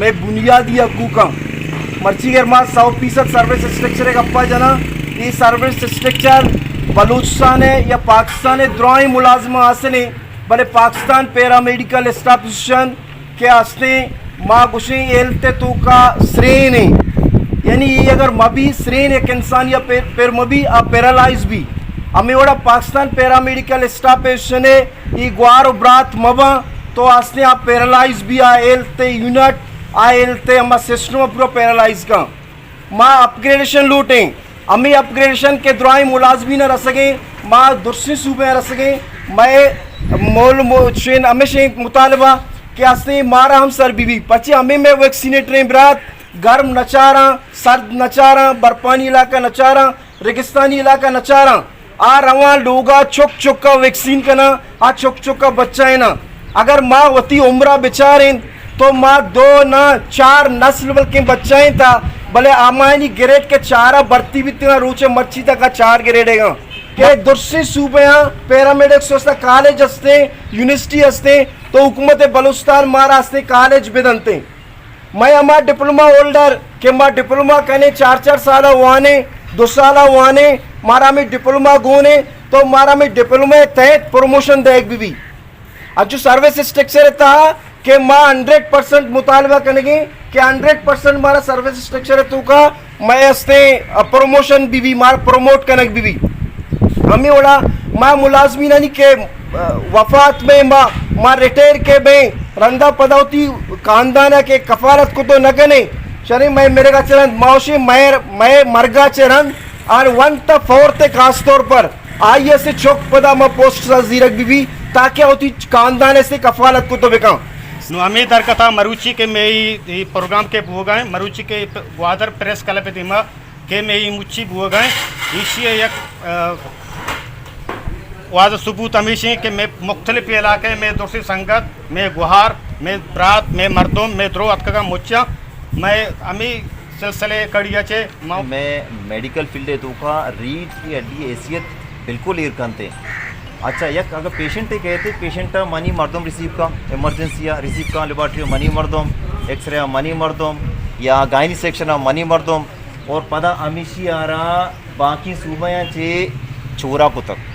मैं बुनियादी हकूक का मर्ची के मां 100% सर्विस स्ट्रक्चर है गप्पा जना ये सर्विस स्ट्रक्चर बलूचिस्तान है या पाकिस्तान है द्रोही मुलाजमा आसने भले पाकिस्तान पैरामेडिकल एस्टाब्लिशन के आसने माँ गुशे एलते तो का श्रेण है यानी ये अगर मबी श्रेण एक इंसान या पेर मबी आ पैरालाइज भी हमें वड़ा पाकिस्तान पैरामेडिकल एस्टाब्लिशन है ये ग्वार ब्रात मवा तो आसने आप पैरालाइज भी आ एलते यूनिट आ एलते हम सिस्टम पूरा पैरालाइज का माँ अपग्रेडेशन लूटें हमें अपग्रेडेशन के द्रोही मुलाजमी न रह सके माँ दूसरे सूबे रह सके मैं मोल हमेशा मुतालबा कि आसने मारा हम सर बीबी पचे हमें मैं वैक्सीनेटर ब्रात गर्म नचारा सर्द नचारा बर्फानी इलाका नचारा रेगिस्तानी इलाका नचारा आ रवा लोगा चुक चुक का वैक्सीन करना आ चुक चुक का बच्चा है ना अगर माँ वती उम्रा बेचारे तो माँ 2 ना 4 नस्ल के बच्चे था भले आमानी ग्रेड के 4 बढ़ती भी तेना रूचे मच्छी तक का 4 ग्रेड है के दूसरे सूबे पैरामेडिक्स वस्ता कॉलेज हस्ते यूनिवर्सिटी हस्ते तो हुकूमत बलूचिस्तान मारा हस्ते कॉलेज बेदनते मैं हमारा डिप्लोमा होल्डर के माँ डिप्लोमा करने 4 साल वाने 2 साल वाने मारा में डिप्लोमा गोने तो मारा में डिप्लोमा तहत प्रमोशन देख भी अब जो सर्विस स्ट्रक्चर था कि माँ 100% मुतालबा करेंगे कि 100% हमारा सर्विस स्ट्रक्चर है तो का मैं हस्ते प्रमोशन भी मार प्रमोट करने भी हमें वड़ा माँ मुलाजमी नहीं के वफात में माँ रिटायर के में रंदा पदौती खानदाना के कफालत को तो न कने चले मैं मेरे का चलन मौशी मैं मरगा चरण और 1/4 खास तौर पर आइए से चौक पदा माँ पोस्ट जीरक भी ताकि होती खानदान से कफालत को तो बेका हमें दर कथा मरुचि के में ही प्रोग्राम के बुआ गए मरुचि के ग्वादर प्रेस क्लब पे दिमा के में ही मुच्छी बुआ गए इसी एक वाज सबूत हमेशा के मैं मुख्तलिफ इलाके में दूसरी संगत में गुहार में रात में मर्दों में द्रो अतका मुच्छा मैं अमी सिलसिले कड़िया चे मैं मेडिकल फील्ड तो का रीढ़ की हड्डी हैसियत बिल्कुल इरकनते अच्छा यक अगर पेशेंट कहते पेशेंट मनी मर्दम रिसीव का इमरजेंसी रिसीव का लेबॉर्ट्री मनी मर्दम एक्सरे मनी मर्दम या गायनी सेक्शन मनी मर्दम और पदा अमीशी आ रहा बाकी सूबा चे छोरा पुतक